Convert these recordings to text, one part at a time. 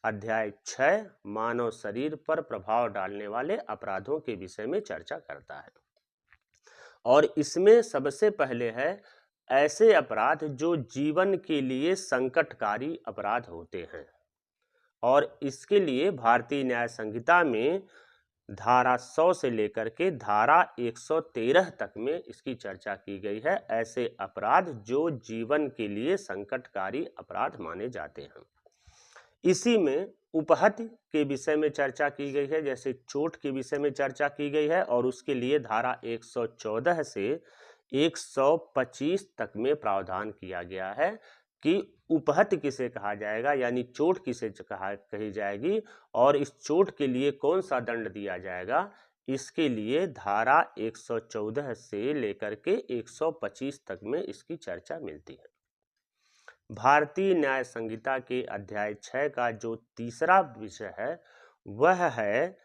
अध्याय 6 मानव शरीर पर प्रभाव डालने वाले अपराधों के विषय में चर्चा करता है। और इसमें सबसे पहले है ऐसे अपराध जो जीवन के लिए संकटकारी अपराध होते हैं। और इसके लिए भारतीय न्याय संहिता में धारा 100 से लेकर के धारा 113 तक में इसकी चर्चा की गई है। ऐसे अपराध जो जीवन के लिए संकटकारी अपराध माने जाते हैं। इसी में उपहत्या के विषय में चर्चा की गई है, जैसे चोट के विषय में चर्चा की गई है। और उसके लिए धारा 114 से 125 तक में प्रावधान किया गया है कि उपहत्या किसे कहा जाएगा, यानी चोट किसे कही जाएगी, और इस चोट के लिए कौन सा दंड दिया जाएगा। इसके लिए धारा 114 से लेकर के 125 तक में इसकी चर्चा मिलती है। भारतीय न्याय संहिता के अध्याय 6 का जो तीसरा विषय है वह है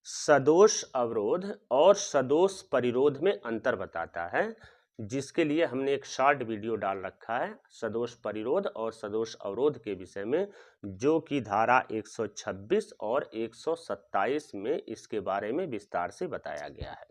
सदोष अवरोध और सदोष परिरोध में अंतर बताता है, जिसके लिए हमने एक शॉर्ट वीडियो डाल रखा है सदोष परिरोध और सदोष अवरोध के विषय में, जो कि धारा 126 और 127 में इसके बारे में विस्तार से बताया गया है।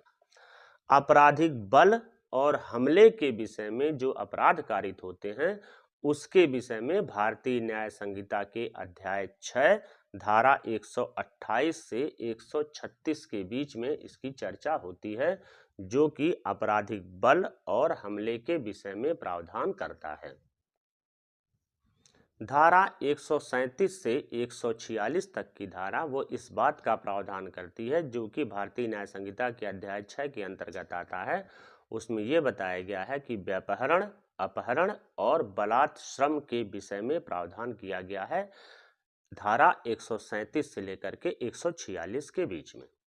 आपराधिक बल और हमले के विषय में जो अपराध कारित होते हैं उसके विषय में भारतीय न्याय संहिता के अध्याय 6 धारा 128 से 136 के बीच में इसकी चर्चा होती है, जो कि आपराधिक बल और हमले के विषय में प्रावधान करता है। धारा 137 से 146 तक की धारा वो इस बात का प्रावधान करती है, जो कि भारतीय न्याय संहिता के अध्याय 6 के अंतर्गत आता है। उसमें यह बताया गया है कि व्यापहरण, अपहरण और बलात्श्रम के विषय में प्रावधान किया गया है धारा 137 से लेकर के 146 के बीच में।